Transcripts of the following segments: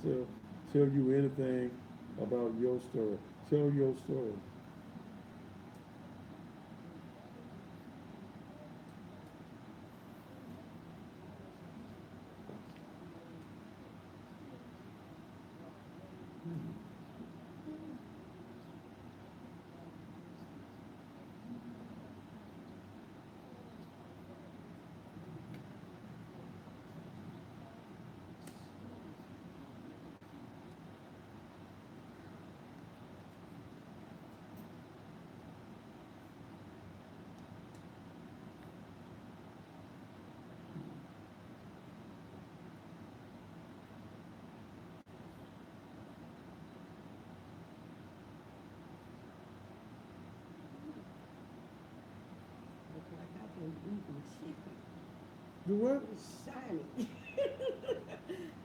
tell you anything about your story. Tell your story. Look like I've been eating chicken. The what? It's shiny.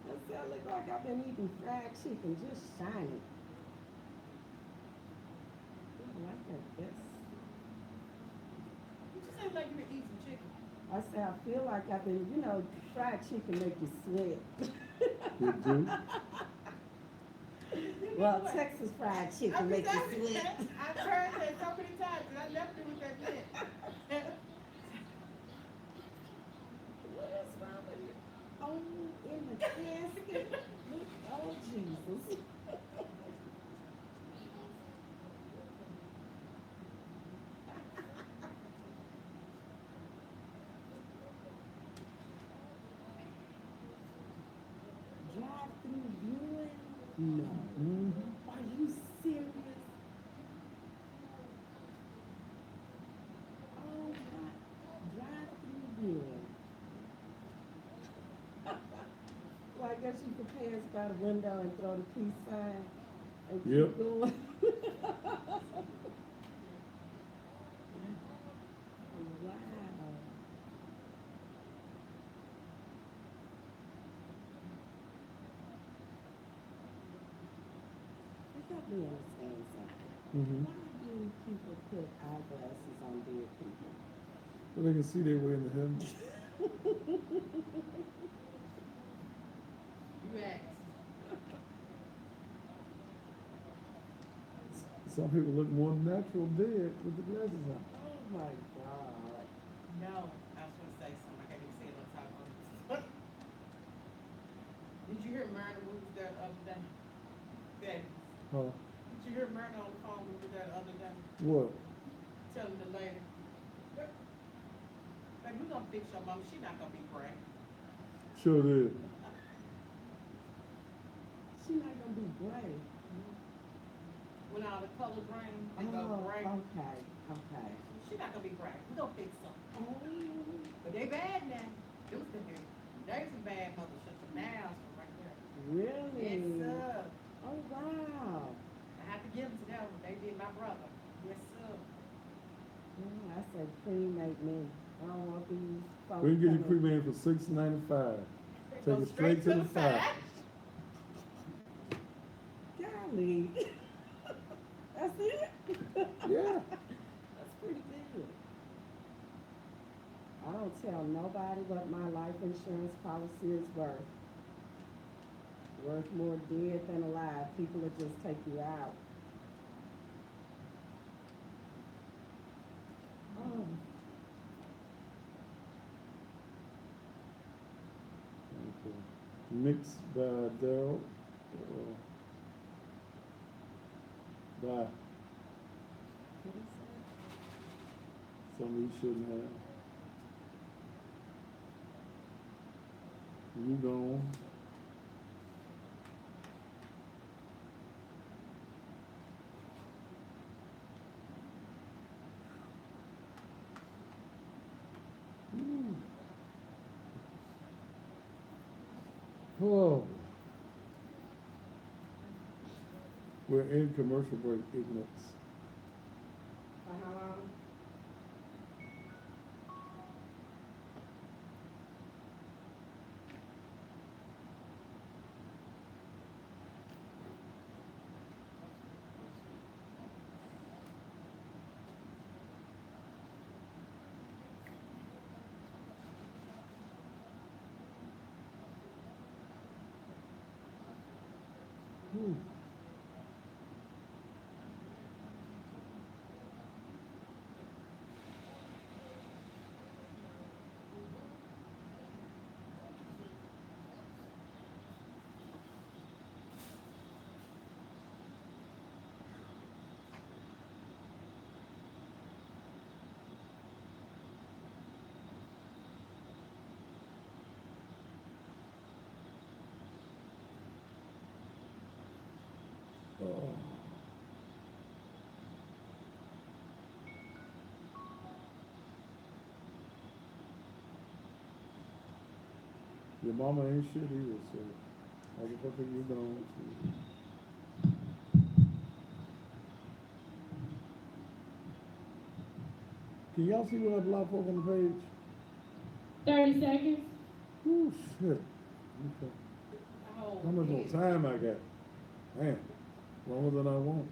I said, I look like I've been eating fried chicken, just shiny. I like that. That's, You just sound like you were eating some chicken. I said, I feel like I've been, fried chicken make you sweat. It do. You know Well, what? Texas fried I chicken mean, make you sweat. I've heard that so many times, and I never knew what that meant. What is wrong with you? Oh, in the casket. Oh, Jesus. Drive-through viewing? No. Hmm. Are you serious? Oh, my. Drive-through viewing. Well, I guess you could pass by the window and throw the peace sign and Yep. keep going. Wow. I got me understand something. Hmm. Why do people put eyeglasses on dead people? So they can see their way in the heaven. You asked. Some people look more natural dead with the glasses on. Oh my God. No, I was going to say something. I can't even say it on top of it. Did you hear Myrna was there the other day? That, Huh? did you hear Myrna on the phone was there the other day? What? Telling the lady, baby, we gonna fix your mom. She not gonna be gray. Sure did. She not gonna be gray. When all the colors rain, they go Oh, gray. okay, okay. She not gonna be gray. We gonna fix them. Oh, But they bad now. Them still here. They some bad mothers. Shut the nails from right there. Yes, really? sir. Oh, wow. I have to give them to them. They did my brother. Yes, sir. Oh, I said cremate me. I don't want these folks We can get you coming. cremated for $6.95. They Take go it straight to the fire. side. Golly. That's it? Yeah. That's pretty good. I don't tell nobody what my life insurance policy is worth. Worth more dead than alive. People will just take you out. Oh, Okay. Mixed by Daryl. By what is that? something you shouldn't have. You gone. Ooh. Oh, we're in commercial break, ignorance. For how long? Whew. Oh. Your mama ain't shit either, so I guess I think you're gone. Can y'all see what I blocked off on the page? 30 seconds. Ooh, shit. Okay. Oh, How much more yeah. time I got? Man, longer than I want.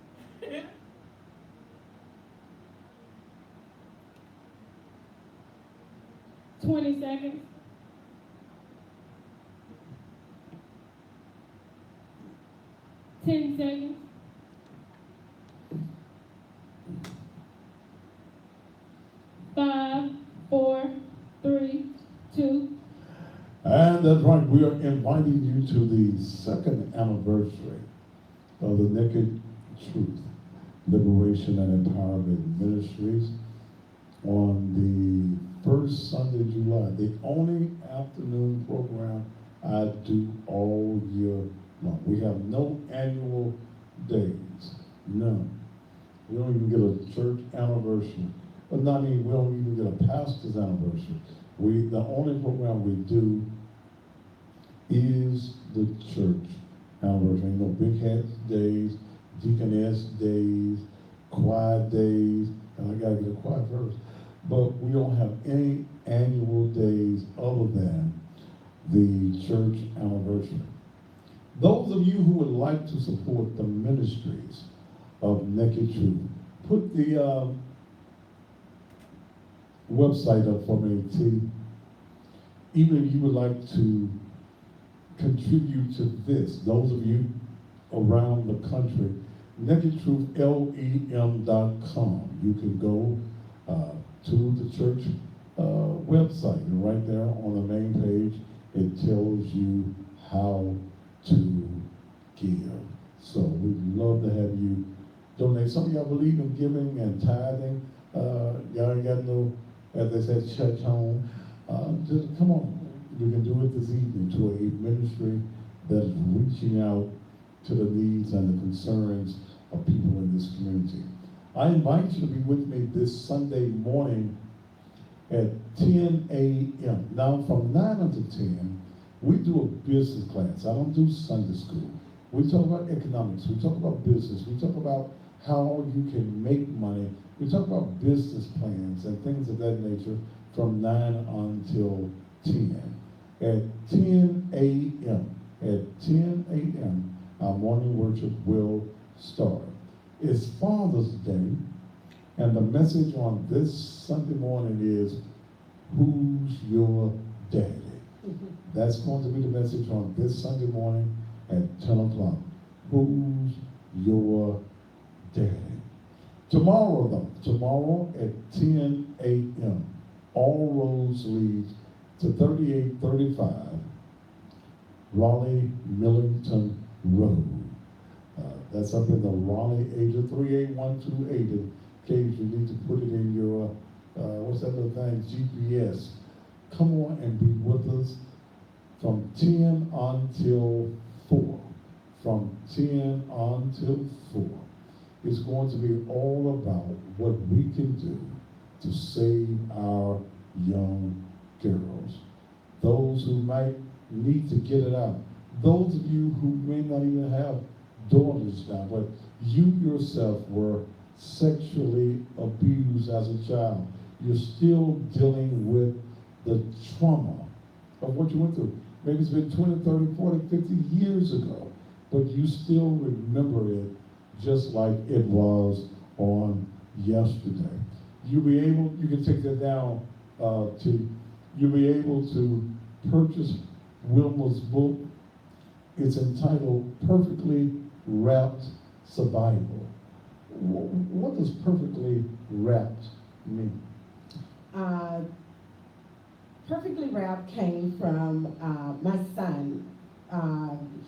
20 seconds. 10 seconds. 5, 4, 3, 2. And that's right, we are inviting you to the second anniversary of the Naked Truth Liberation and Empowerment Ministries on the first Sunday of July, the only afternoon program I do all year long. We have no annual days, none. We don't even get a church anniversary, but not even, we don't even get a pastor's anniversary. The only program we do is the church anniversary. No big hats days, deaconess days, choir days, and I gotta get a choir first. But we don't have any annual days other than the church anniversary. Those of you who would like to support the ministries of Naked Truth, put the website up for me, T. Even if you would like to contribute to this, those of you around the country, nakedtruthlem.com. You can go to the church website, and right there on the main page, it tells you how to give. So we'd love to have you donate. Some of y'all believe in giving and tithing. Y'all ain't got no, as they said, church home. Just come on. We can do it this evening to a ministry that is reaching out to the needs and the concerns of people in this community. I invite you to be with me this Sunday morning at 10 a.m. Now, from 9 until 10, we do a business class. I don't do Sunday school. We talk about economics. We talk about business. We talk about how you can make money. We talk about business plans and things of that nature from 9 until 10. At 10 a.m., at 10 a.m., our morning worship will start. It's Father's Day, and the message on this Sunday morning is, who's your daddy? That's going to be the message on this Sunday morning at 10 o'clock. Who's your daddy? Tomorrow at 10 a.m., all roads lead to 3835 Raleigh Millington Road. That's up in the Raleigh area 38128. In case you need to put it in your, what's that little thing, GPS. Come on and be with us from 10 until 4. From 10 until 4. It's going to be all about what we can do to save our young girls. Those who might need to get it out. Those of you who may not even have daughters now, but you yourself were sexually abused as a child. You're still dealing with the trauma of what you went through. Maybe it's been 20, 30, 40, 50 years ago, but you still remember it just like it was on yesterday. You can take that down you'll be able to purchase Wilma's book. It's entitled Perfectly wrapped survival. What does perfectly wrapped mean? Perfectly Wrapped came from my son.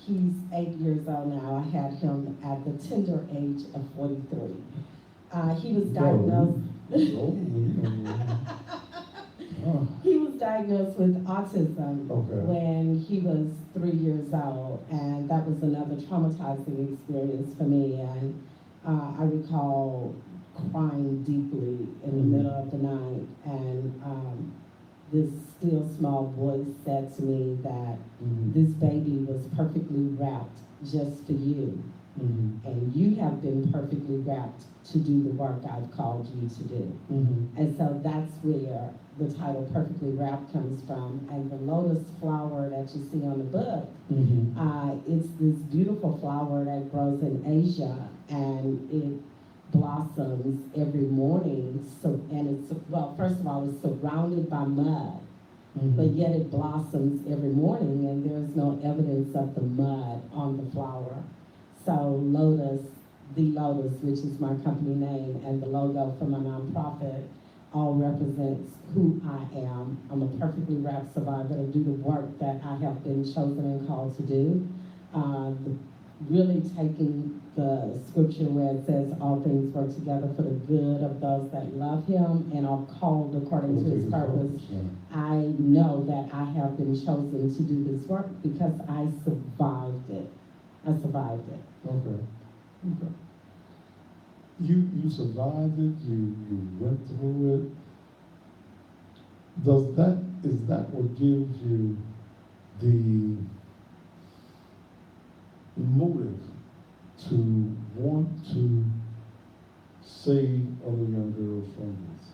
He's 8 years old now. I had him at the tender age of 43. He was diagnosed. He was diagnosed with autism Okay. when he was 3 years old, and that was another traumatizing experience for me. And I recall crying deeply in the middle of the night, and this still small voice said to me that this baby was perfectly wrapped just for you, and you have been perfectly wrapped to do the work I've called you to do. And so that's where the title Perfectly Wrapped comes from. And the lotus flower that you see on the book, it's this beautiful flower that grows in Asia, and it blossoms every morning. So, and it's, well, first of all, it's surrounded by mud, but yet it blossoms every morning, and there's no evidence of the mud on the flower. So Lotus, The Lotus, which is my company name, and the logo for my nonprofit, all represents who I am. I'm a perfectly wrapped survivor to do the work that I have been chosen and called to do. Really taking the scripture where it says all things work together for the good of those that love him and are called according to his purpose. I know that I have been chosen to do this work because I survived it. I survived it. Okay. You survived it, you went through it. Is that what gives you the motive to want to save other young girls from this?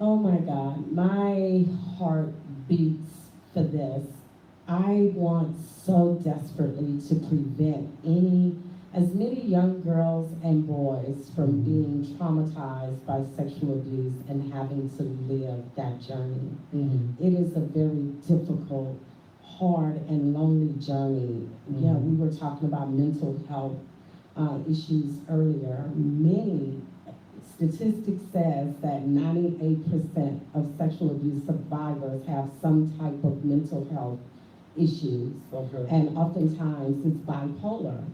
Oh my God, my heart beats for this. I want so desperately to prevent as many young girls and boys from being traumatized by sexual abuse and having to live that journey. It is a very difficult, hard, and lonely journey. Yeah, we were talking about mental health issues earlier. Many statistics says that 98% of sexual abuse survivors have some type of mental health issues. Okay. And oftentimes it's bipolar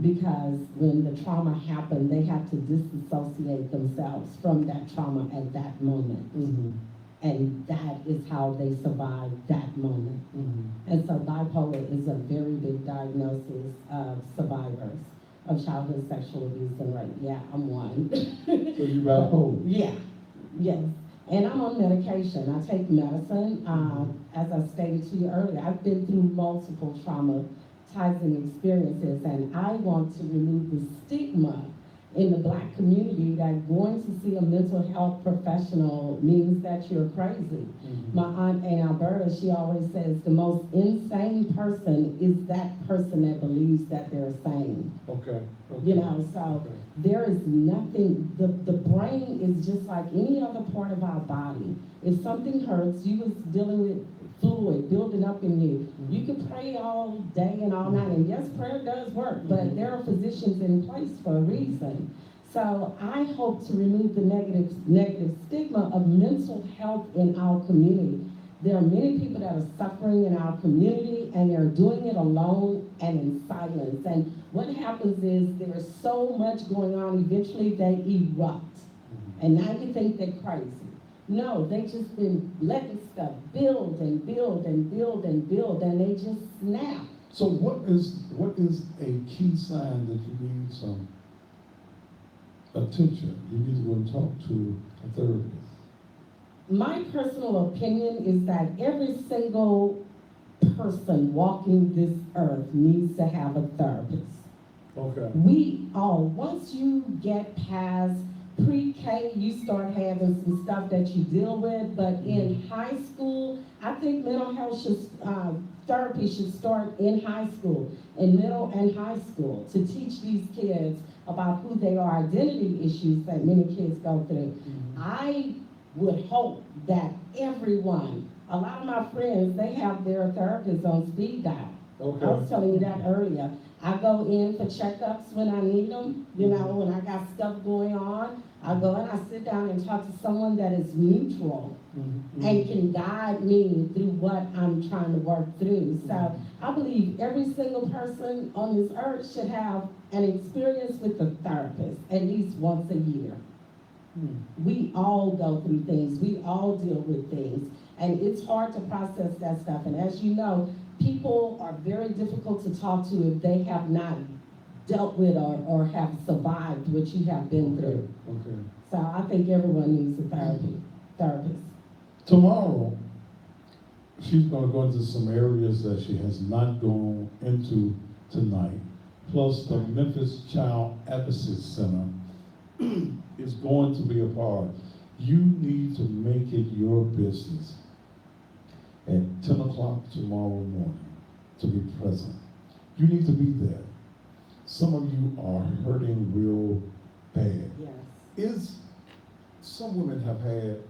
because when the trauma happened, they have to disassociate themselves from that trauma at that moment. And that is how they survive that moment. And so bipolar is a very big diagnosis of survivors of childhood sexual abuse and rape. Yeah, I'm one. So you bipolar? Yeah, yes. And I'm on medication. I take medicine. As I stated to you earlier, I've been through multiple traumatizing experiences, and I want to remove the stigma in the Black community that going to see a mental health professional means that you're crazy. My aunt Aunt Alberta, she always says the most insane person is that person that believes that they're sane. Okay. You know, so there is nothing, the brain is just like any other part of our body. If something hurts, you was dealing with fluid building up in you. You can pray all day and all night, and yes, prayer does work, but there are physicians in place for a reason. So I hope to remove the negative stigma of mental health in our community. There are many people that are suffering in our community, and they're doing it alone and in silence. And what happens is there's so much going on, eventually they erupt. And now you think they're crazy. No, they just been letting stuff build and build and build and build, and they just snap. So what is a key sign that you need some attention? You need to go and talk to a therapist. My personal opinion is that every single person walking this earth needs to have a therapist. Okay. We all, once you get past pre-K, you start having some stuff that you deal with, but in high school, I think mental health therapy should start in high school, in middle and high school, to teach these kids about who they are, identity issues that many kids go through. I would hope that everyone, a lot of my friends, they have their therapists on speed dial. Okay. I was telling you that earlier. I go in for checkups when I need them, you know, when I got stuff going on. I go and I sit down and talk to someone that is neutral and can guide me through what I'm trying to work through. So I believe every single person on this earth should have an experience with a therapist at least once a year. We all go through things, we all deal with things, and it's hard to process that stuff. And as you know, people are very difficult to talk to if they have not dealt with or have survived what you have been through. Okay. So I think everyone needs a therapist. Tomorrow, she's gonna go into some areas that she has not gone into tonight. Plus, the Memphis Child Advocacy Center is going to be a part. You need to make it your business at 10 o'clock tomorrow morning to be present. You need to be there. Some of you are hurting real bad. Yes. Some women have had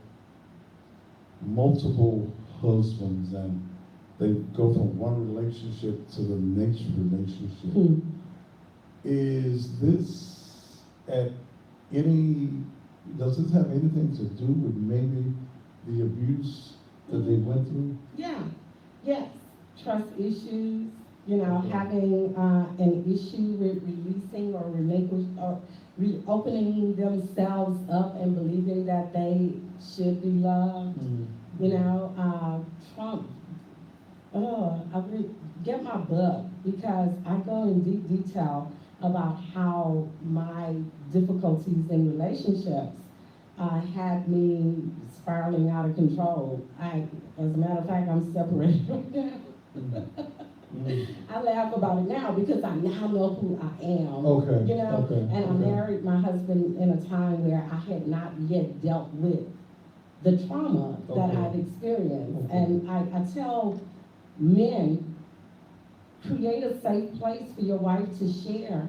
multiple husbands and they go from one relationship to the next relationship. Hmm. Is this does this have anything to do with maybe the abuse that they went through? Yeah, yes, trust issues, you know, Okay. having an issue with releasing or reopening themselves up and believing that they should be loved, you know, Trump. I would get my book because I go in deep detail about how my difficulties in relationships had me spiraling out of control. As a matter of fact, I'm separated right now. I laugh about it now because I now know who I am. Okay, You know, okay, and I okay. married my husband in a time where I had not yet dealt with the trauma that Okay. I've experienced. Okay. And I tell men, create a safe place for your wife to share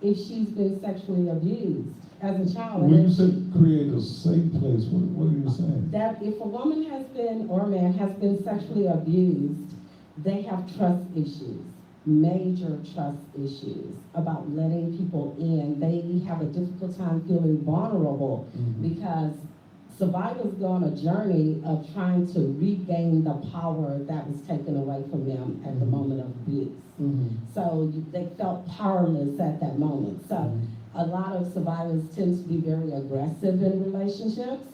if she's been sexually abused as a child. When And you if say create a safe place, what are you saying? that if a woman has been, or a man has been sexually abused, they have trust issues, major trust issues about letting people in. They have a difficult time feeling vulnerable because survivors go on a journey of trying to regain the power that was taken away from them at the moment of abuse. So they felt powerless at that moment. So a lot of survivors tend to be very aggressive in relationships.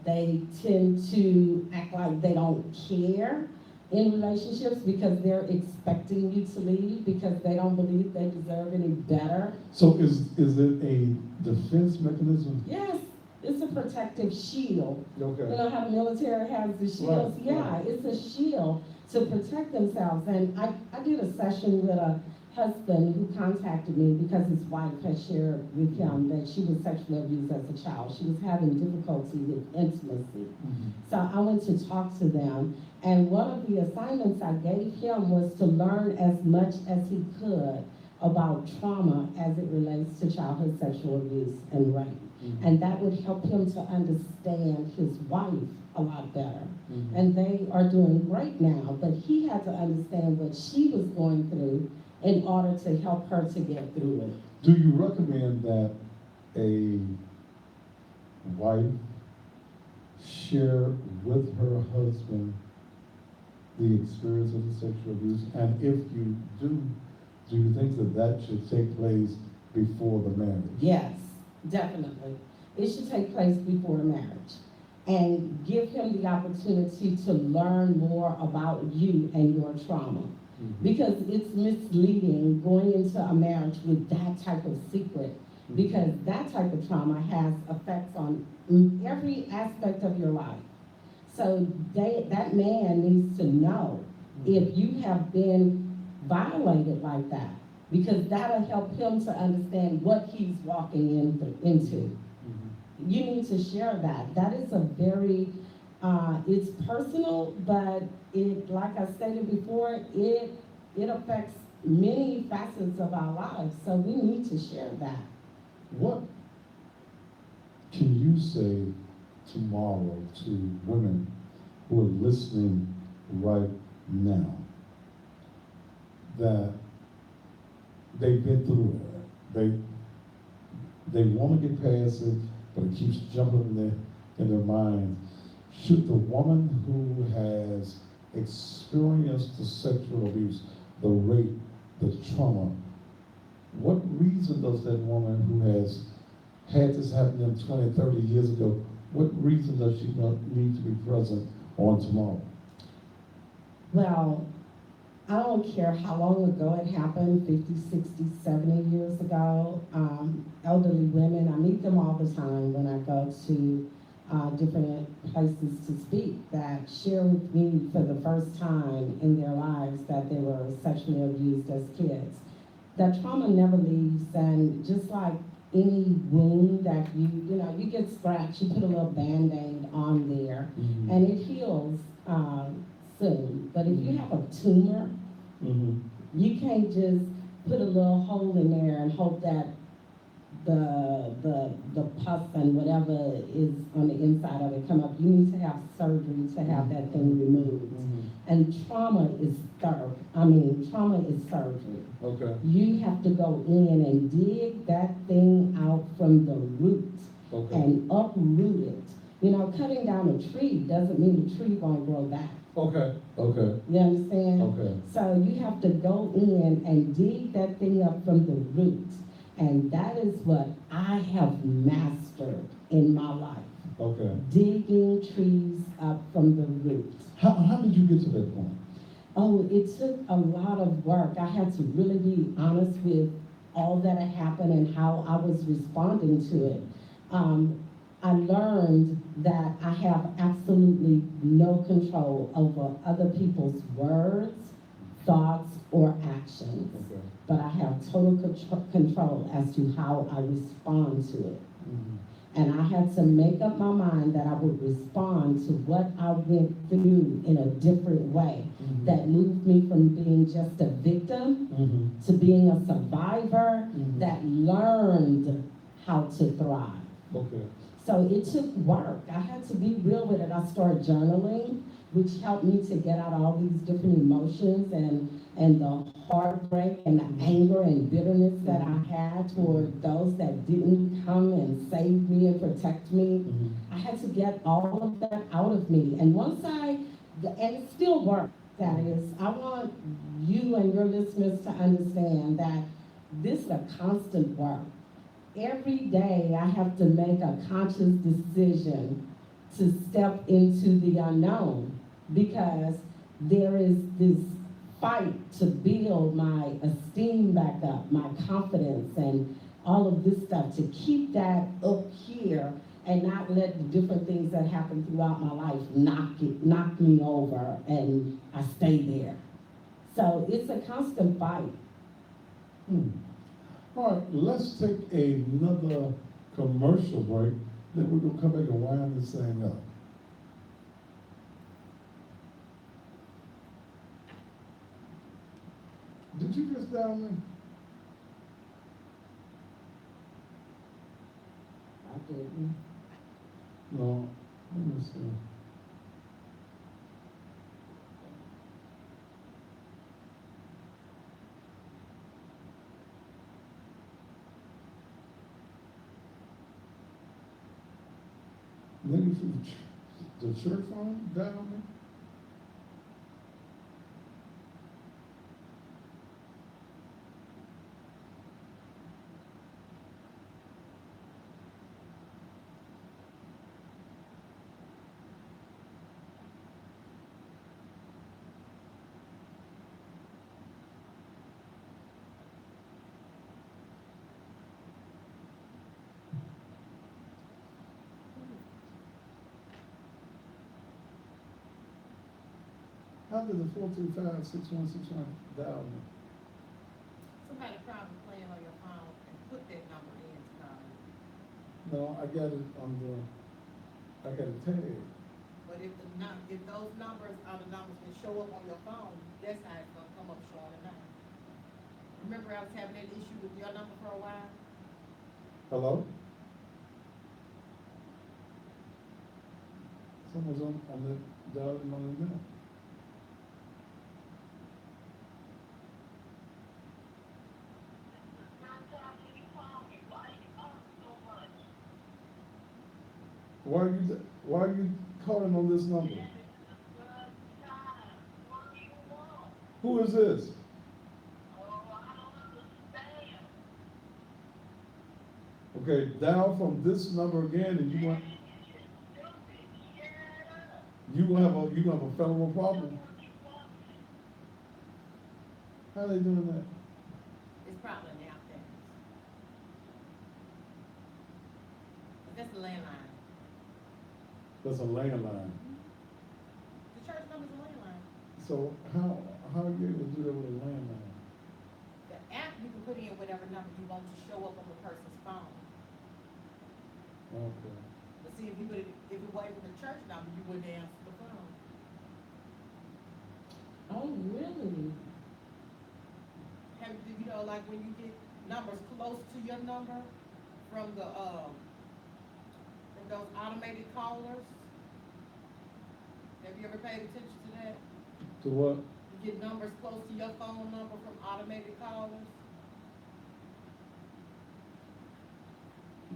They tend to act like they don't care in relationships because they're expecting you to leave because they don't believe they deserve any better. So is it a defense mechanism? Yes, it's a protective shield. Okay. You know how the military has the shields? Right, Yeah, right. it's a shield to protect themselves. And I did a session with a husband who contacted me because his wife had shared with him that she was sexually abused as a child. She was having difficulty with intimacy. So I went to talk to them, and one of the assignments I gave him was to learn as much as he could about trauma as it relates to childhood sexual abuse and rape. And that would help him to understand his wife a lot better. And they are doing great now, but he had to understand what she was going through in order to help her to get through it. Do you recommend that a wife share with her husband the experience of the sexual abuse? And if you do you think that should take place before the marriage? Yes, definitely. It should take place before the marriage. And give him the opportunity to learn more about you and your trauma. Because it's misleading going into a marriage with that type of secret. Because that type of trauma has effects on every aspect of your life. So that man needs to know if you have been violated like that, because that'll help him to understand what he's walking into. You need to share that. That is a very, it's personal, but like I stated before, it affects many facets of our lives, so we need to share that. What can you say tomorrow to women who are listening right now that they've been through it. They want to get past it, but it keeps jumping in their mind. Should the woman who has experienced the sexual abuse, the rape, the trauma, what reason does that woman who has had this happen to them 20, 30 years ago, what reason does she not need to be present on tomorrow? Well, I don't care how long ago it happened, 50, 60, 70 years ago. Elderly women, I meet them all the time when I go to different places to speak, that share with me for the first time in their lives that they were sexually abused as kids. That trauma never leaves, and just like any wound that you get scratched, you put a little Band-Aid on there, Mm-hmm. and it heals soon. But if you have a tumor, Mm-hmm. you can't just put a little hole in there and hope that the pus and whatever is on the inside of it come up. You need to have surgery to have that thing removed. Mm-hmm. And trauma is surgery. Okay. You have to go in and dig that thing out from the root Okay. and uproot it. You know, cutting down a tree doesn't mean the tree won't grow back. Okay. Okay. You understand? Okay. So you have to go in and dig that thing up from the root. And that is what I have mastered in my life. Okay. Digging trees up from the root. How did you get to that point? Oh, it took a lot of work. I had to really be honest with all that had happened and how I was responding to it. I learned that I have absolutely no control over other people's words, thoughts, or actions. Okay. But I have total control as to how I respond to it. Mm-hmm. And I had to make up my mind that I would respond to what I went through in a different way. Mm-hmm. That moved me from being just a victim Mm-hmm. to being a survivor Mhm. that learned how to thrive. Okay. So it took work. I had to be real with it. I started journaling, which helped me to get out all these different emotions and the heartbreak and the anger and bitterness that I had toward those that didn't come and save me and protect me. Mm-hmm. I had to get all of that out of me. And and it still works, that is, I want you and your listeners to understand that this is a constant work. Every day I have to make a conscious decision to step into the unknown, because there is this fight to build my esteem back up, my confidence, and all of this stuff, to keep that up here and not let the different things that happen throughout my life knock me over and I stay there. So it's a constant fight. All right, let's take another commercial break, then we're gonna come back and wind this thing up. Did you just dial me? I didn't. No, let me see. Maybe from the church phone dial me? How did the 425-6161 dial me? Somebody probably playing on your phone and put that number in to call you. No, I got it on I got a tag. But if those numbers are the numbers that show up on your phone, that's how it's gonna come up showing at night. Remember I was having that issue with your number for a while? Hello? Someone's on the dialing on the now. Why are you calling on this number? Who is this? Okay, dial from this number again, and you gonna have a federal problem. How they doing that? It's probably now that. That's the landline. That's a landline. The church number's a landline. So how are you able to do that with a landline? The app, you can put in whatever number you want to show up on the person's phone. Okay. But see, if it wasn't for the church number, you wouldn't answer the phone. Oh, really? Have, you know, like when you get numbers close to your number from those automated callers? Have you ever paid attention to that? To what? You get numbers close to your phone number from automated callers?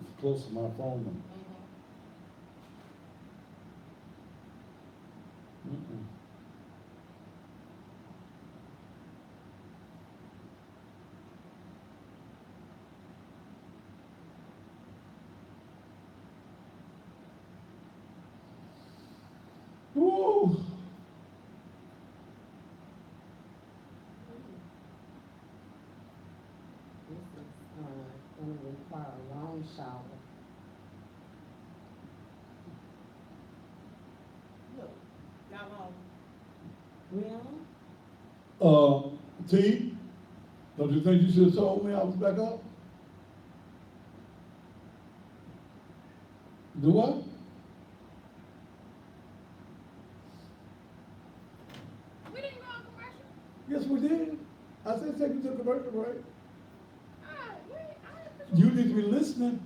It's close to my phone number. Mm-mm. Woo! This is, gonna require a long shower. Look, y'all Really? T, don't you think you should have told me I was back up? Do what? We didn't go on commercial. Yes, we did. I said take you to the commercial break. I You need to be listening.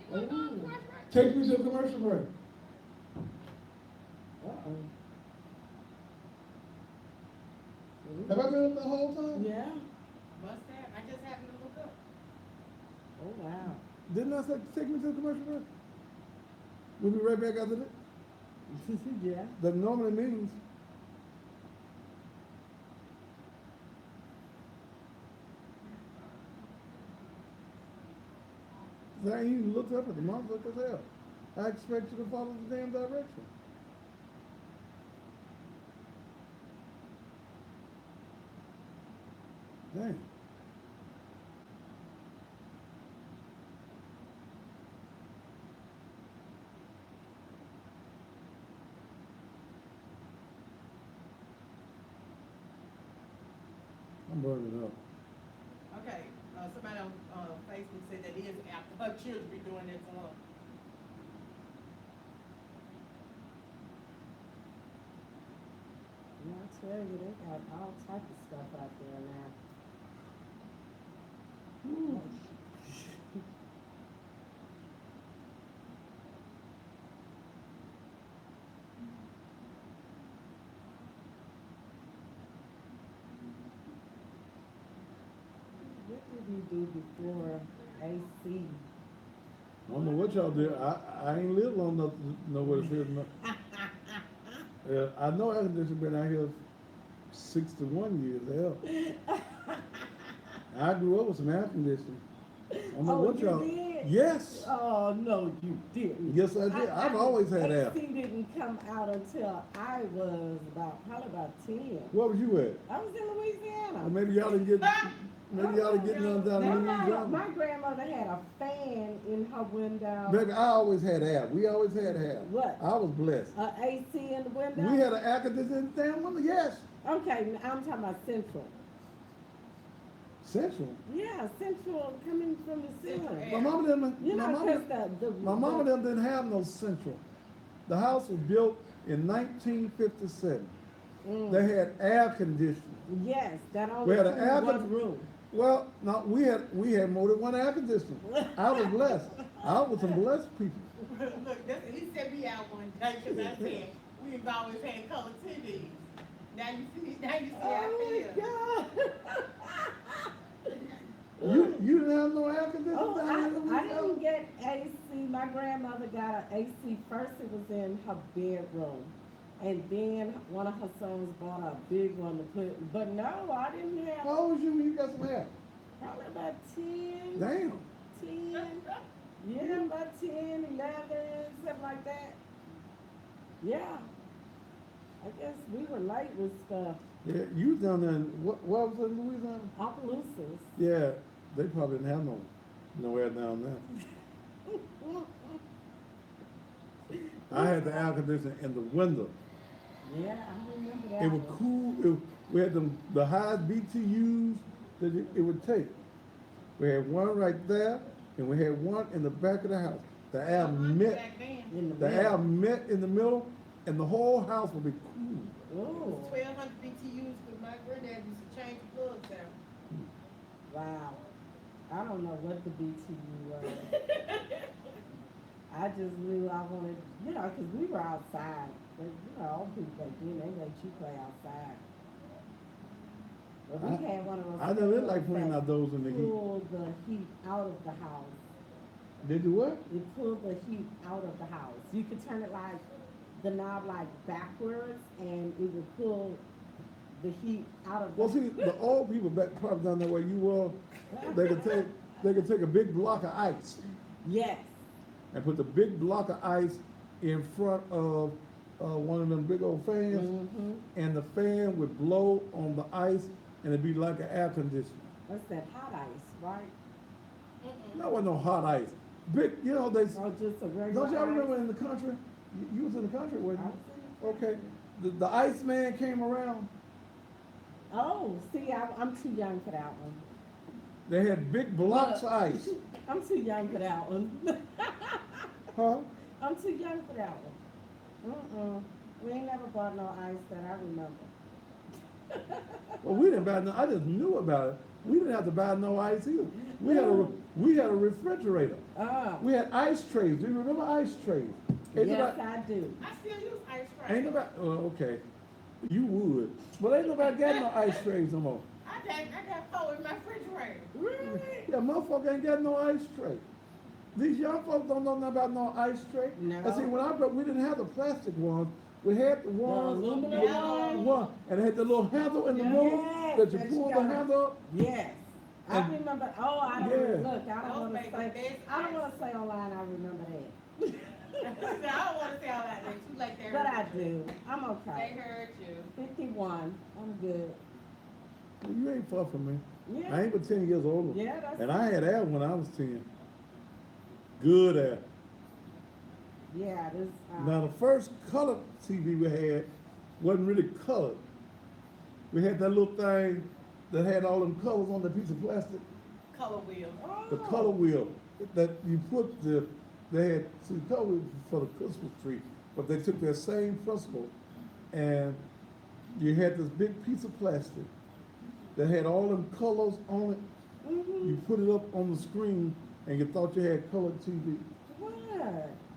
You wanna go on commercial break? Take me to the commercial break. Uh-oh. Have I been up the whole time? Yeah. Must have, I just happened to look up. Oh, wow. Didn't I say take me to the commercial break? We'll be right back after that. Yeah. That normally means. I ain't even looked up at the motherfucker as hell. I expect you to follow the damn direction. Dang. I'm burning up. Okay, somebody on, Facebook said that is after her children be doing that to her. And I tell you, they got all type of stuff out there now. Ooh. What did you do before AC? I don't know what y'all did. I ain't lived long enough to know what it is. Yeah, I know air conditioning been out here 61 years. Hell, I grew up with some air conditioning. I don't know Oh, what you y'all. did? Yes. Oh, no, you didn't. Yes, I did. I've always had air. AC didn't come out until I was probably about 10. Where was you at? I was in Louisiana. Well, maybe y'all didn't get. Maybe y'all didn't get none down in Louisiana. My grandmother had a fan in her window. Baby, I always had air. We always had air. What? I was blessed. AC in the window? We had an air conditioner in the damn window. Yes. Okay, I'm talking about central. Central. Yeah, central coming from the ceiling. My mama didn't. You my know, mama, because my mama them didn't have no central. The house was built in 1957. They had air conditioning. Yes, that We only had an air one con- room. Well, no, we had more than one air conditioner. I was blessed. I was some blessed people. Look, that's, he sent me out one day, cause I said, we've always had color TVs. Now you see Oh how I feel. my God. You didn't have no air conditioning Oh, down in I Louisiana? didn't get AC. My grandmother got an AC. First it was in her bedroom. And then one of her sons bought a big one to put, but no, I didn't have, How old was you when you got some air? probably about 10, Damn. 10, yeah, about 10, 11, something like that. Yeah, I guess we were late with stuff. Yeah, you was down there in, what was it in Louisiana? Opelousas. Yeah, they probably didn't have no air down there. I had the air conditioning in the window. Yeah, I remember that It was one. cool. We had the highest BTUs that it would take. We had one right there, and we had one in the back of the house. The air met, Back then, In the the air middle. met in the middle, and the whole house would be cool. it was Ooh, 1,200 BTUs, but my granddad used to change the plugs out. wow. I don't know what the BTU was. I just knew I wanted, because we were outside. But, old people back then, they let you play outside. But we had one of those. I never did like things playing that outdoors in the heat. pulled the heat out of the house. Did you what? It pulled the heat out of the house. You could turn it like, the knob like backwards, and it would pull the heat out of the. Well, see, the old people back probably down there where you were, they could take a big block of ice Yes. and put the big block of ice in front of one of them big old fans, Mm-hmm. and the fan would blow on the ice, and it'd be like an air conditioner. That's that hot ice, right? No, wasn't no hot ice. Big, they. Or just a regular Don't y'all ice? remember in the country? You was in the country, I wasn't was you? Okay. The ice man came around. Oh, see, I'm too young for that one. They had big blocks of Look. ice. I'm too young for that one. Huh? I'm too young for that one. We ain't never bought no ice that I remember. Well, we didn't buy no. I just knew about it. We didn't have to buy no ice either. We had a refrigerator. We had ice trays. Do you remember ice trays? Ain't Yes, nobody- I do. I still use ice cream. Ain't nobody. Oh, okay. You would, but ain't nobody got no ice trays no more. I got 4 in my refrigerator. Really? Yeah, motherfucker ain't got no ice tray. These young folks don't know nothing about no ice tray. No. And see, when I grew up, we didn't have the plastic ones. We had the ones, aluminum one, and it had the little handle in the middle Yes, that you that pull you the gotta- handle up. Yes. I And- remember, I don't, Yeah. look, I don't Those wanna make the say, best I don't ice. wanna say online I remember that. I don't want to say all that. They're too late there. But I do. I'm They okay. heard you. 51. I'm good. You ain't far from me. Yeah. I ain't but 10 years older. Yeah, that's. And I had air when I was 10. Good air. Yeah, this. Now, the first color TV we had wasn't really colored. We had that little thing that had all them colors on the piece of plastic. Color wheel. The color wheel that you put they had see color wheel for the Christmas tree, but they took that same principle and you had this big piece of plastic that had all them colors on it. Mm-hmm. You put it up on the screen and you thought you had colored TV. What?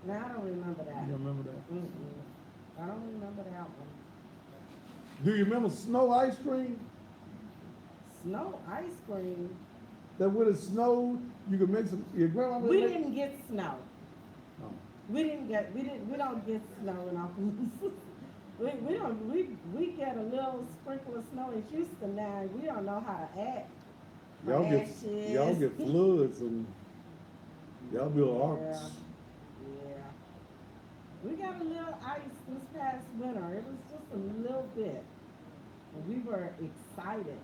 Now I don't remember that. You remember that? Mm-mm. I don't remember that one. Do you remember snow ice cream? Snow ice cream. That when it snowed, you could make some. Your grandma. We didn't get snow. Oh. We don't get snow in Okaloosa. We get a little sprinkle of snow in Houston now, and we don't know how to act. Y'all Ashes. get floods and y'all build arcs. Yeah. We got a little ice this past winter. It was just a little bit. And we were excited.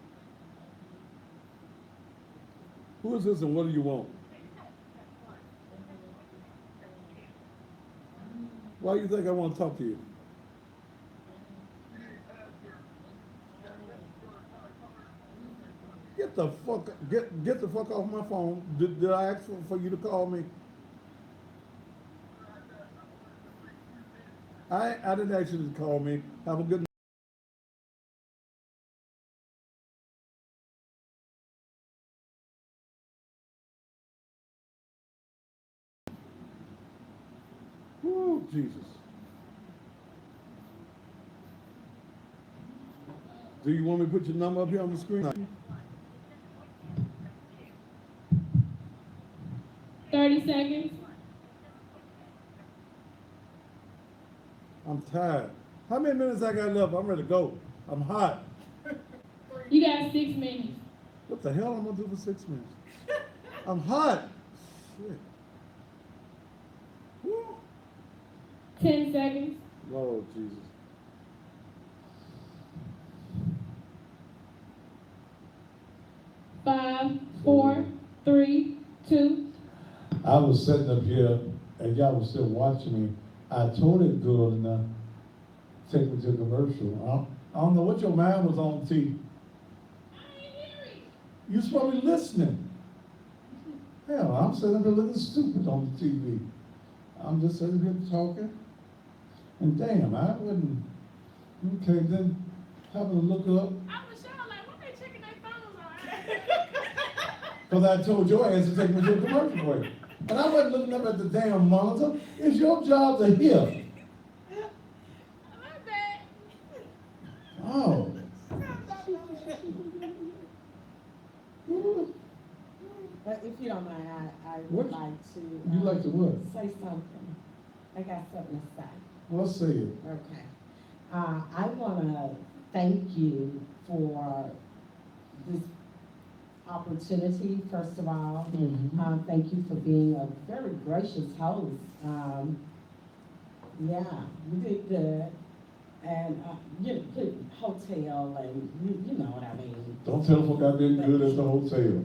Who is this and what do you want? Why do you think I want to talk to you? Get the fuck off my phone. Did I ask for you to call me? I didn't ask you to call me. Have a good night. Woo, Jesus. Do you want me to put your number up here on the screen? 30 seconds. I'm tired. How many minutes I got left? I'm ready to go. I'm hot. You got 6 minutes. What the hell am I gonna do for 6 minutes? I'm hot. Shit. Woo. 10 seconds. Lord Jesus. Five, four, three, two. I was sitting up here and y'all was still watching me. I told it good enough. Take me to a commercial. I don't know what your mind was on, T. You supposed to be listening. Hell, I'm sitting up here looking stupid on the TV. I'm just sitting here talking. And damn, I wouldn't. Okay, then having to look up. I was sure, like, what they checking their phones on? Because I told your ass to take me to a commercial break. And I wasn't looking up at the damn monitor. It's your job to hear. My bad. Oh. But if you don't mind, I What? would like to. You like to what? Say something. I got something to say. Let's see it. Okay. I want to thank you for this opportunity, first of all. Thank you for being a very gracious host. Yeah, you did good. And, good hotel, and you know what I mean. Don't tell folk I've been good at the hotel.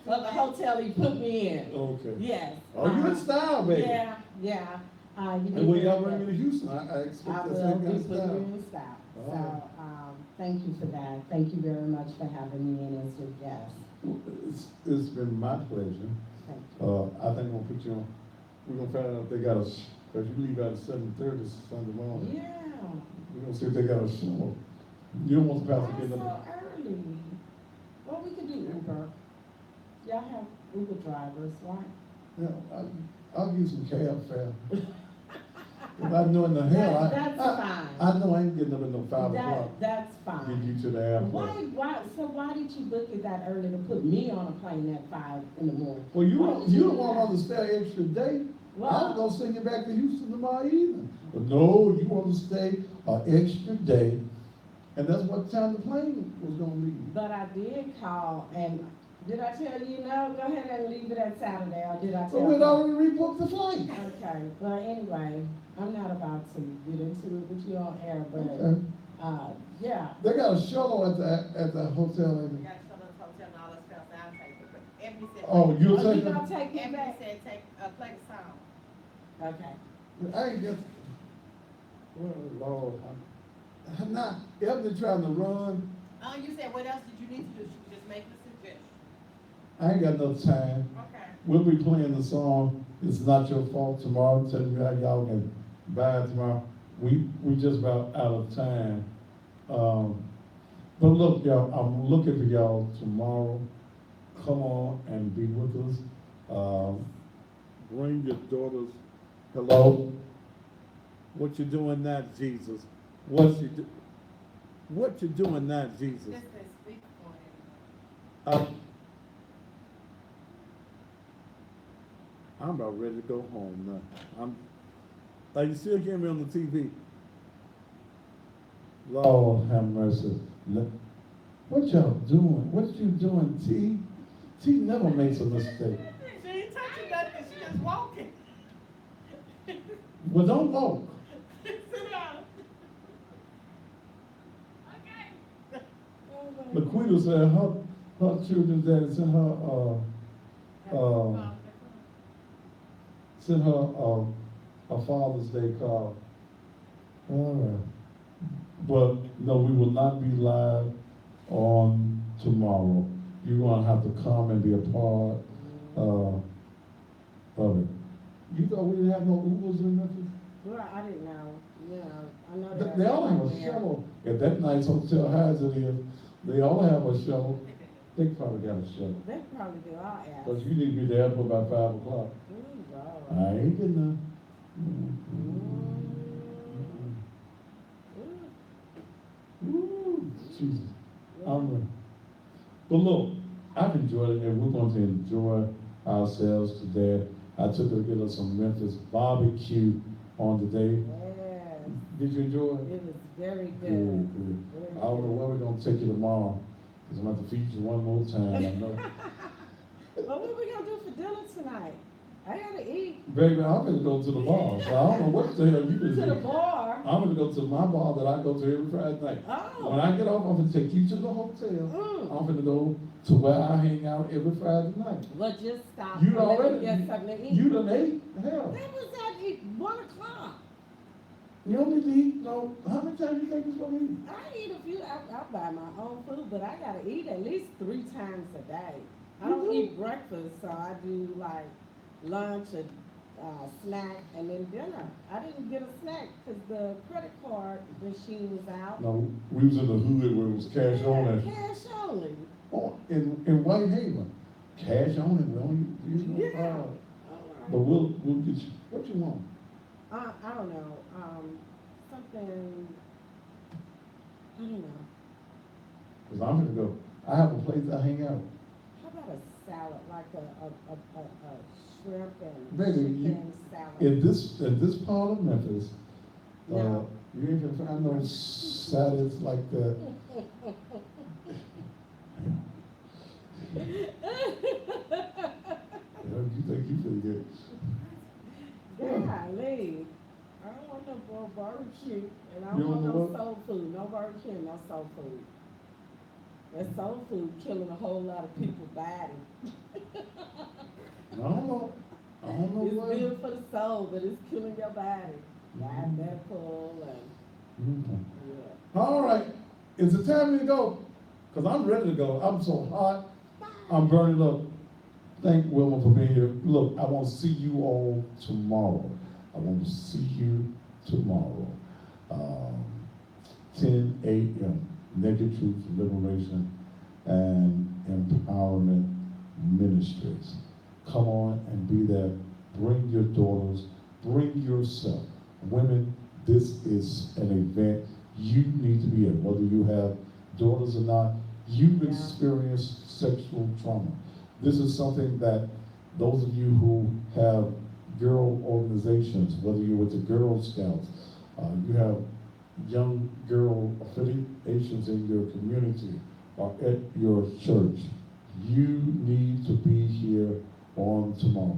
Well, the hotel he put me in. Okay. Yes. Oh, you in style, baby. Yeah, yeah. You And did when y'all good. bring me to Houston, I I expect that will same be kind of putting you style. in style. All right. So, thank you for that. Thank you very much for having me in as your guest. It's been my pleasure. Thank you. I think I'm gonna put you on, we're gonna find out if they got a, cause you leave out at 7:30 Sunday morning. Yeah. We're gonna see if they got a show. You don't want the Why pastor so getting up. early? Well, we could do Uber. Y'all have Uber drivers, right? Yeah, I'll give you some cab fare. If I know in the hell, That's fine. I know I ain't getting up at no 5 o'clock. That's Get fine. you to the airport. Why did you book it that early to put me on a plane at 5 in the morning? Well, you Why don't, did you do don't want that? to stay an extra day. I Well- was gonna send you back to Houston tomorrow evening. But no, you want to stay an extra day, and that's what time the plane was gonna leave. But I did call, and did I tell you no? Go ahead and leave it at Saturday, or did I tell But you? we'd already rebooked the flight. Okay, but anyway, I'm not about to get into it with you on air, but, Okay. yeah. They got a shuttle at the hotel. We And, got to tell us hotel and all that stuff, so I'll take it, but Ebony said. oh, you'll Oh, you take gonna it? take me Ebony back? said take, play the song. Okay. I ain't get. Well, Lord, I'm not. Ebony trying to run. Oh, you said what else did you need to do? She was just making a suggestion. I ain't got no time. Okay. We'll be playing the song, It's Not Your Fault tomorrow, telling you how y'all can buy it tomorrow. We just about out of time. But look, y'all, I'm looking for y'all tomorrow. Come on and be with us. Bring your daughters. Hello? What you doing now, Jesus? What you doing now, Jesus? Just say speak for him. I'm about ready to go home now. Are you still hearing me on the TV? Lord have mercy. What y'all doing? What you doing, T? T never makes a mistake. She ain't touching nothing, she just walking. Well, don't walk. Sit down. Okay. Laquita said her children's daddy sent her a Father's Day card. All right. But no, we will not be live on tomorrow. You're gonna have to come and be a part of it. You thought we didn't have no Ubers or nothing? Well, I didn't know, I know They all have a right there. shuttle. At that nice hotel, high as it is, they all have a shuttle. They probably got a shuttle. They probably do, I'll ask. Because you need to be there for about 5 o'clock. Ooh, Lord. I ain't getting none. Ooh, Jesus. I'm ready. But look, I've enjoyed it, and we're going to enjoy ourselves today. I took her to get us some Memphis barbecue on the day. Yes, Did you enjoy it? it was very Good, good. good. Very I don't know good. where we're gonna take you tomorrow, because I'm gonna have to feed you one more time, I know. Well, what we gonna do for dinner tonight? I gotta eat. Baby, I'm gonna go to the bar, so I don't know what the hell you To the gonna do. bar. I'm gonna go to my bar that I go to every Friday night. When Oh. I get off, I'm gonna take you to the hotel. Mm. I'm gonna go to where I hang out every Friday night. Well, just stop. You and let me already, get something to eat. you done ate, hell. That was at 1 o'clock. You don't need to eat, no, how many times you think you're supposed to eat? I eat a few, I buy my own food, but I gotta eat at least 3 times a day. I don't Mhm. eat breakfast, so I do like lunch, a snack, and then dinner. I didn't get a snack because the credit card machine was out. No, we was in the hood where it was cash Yeah, only. cash only. Oh, in Whitehaven, cash only, we don't use no Yeah. card. All But right. we'll get you, what you want? I don't know, something, I don't know. Cause I'm gonna go, I have a place I hang out. How about a salad, like a shrimp and Baby, you- chicken salad? In this part of Memphis, No. you ain't gonna find no salads like that. You think you feel good? Golly, I don't want no barbecue, and I You don't want don't no want soul food, no barbecue, no soul food. That soul food killing a whole lot of people's body. I don't know It's what. good for the soul, but it's killing your body. Diabetical and, Mhm. yeah. All right, is it time to go? Cause I'm ready to go. I'm so hot. I'm burning up. Thank Wilma for being here. Look, I want to see you all tomorrow. I want to see you tomorrow. 10 a.m. Naked Truth, Liberation, and Empowerment Ministries. Come on and be there. Bring your daughters. Bring yourself. Women, this is an event you need to be at, whether you have daughters or not. You've Yeah. experienced sexual trauma. This is something that those of you who have girl organizations, whether you're with the Girl Scouts, you have young girl affiliations in your community or at your church, you need to be here on tomorrow.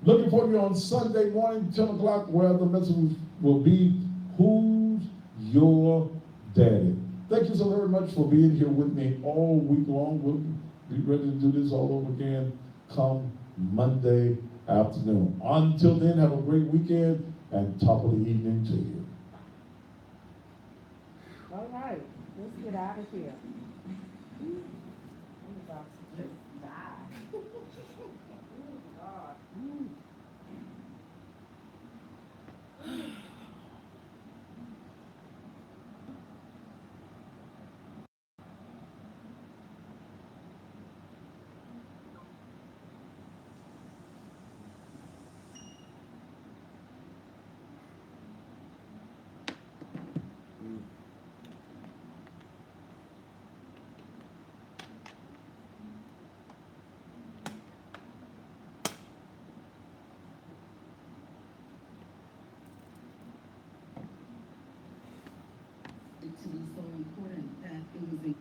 Looking for you on Sunday morning, 10 o'clock, where the message will be, Who's Your Daddy? Thank you so very much for being here with me all week long. We'll be ready to do this all over again come Monday afternoon. Until then, have a great weekend and top of the evening to you. All right, let's get out of here. I'm about to just die. Oh, God. It was so important that it was a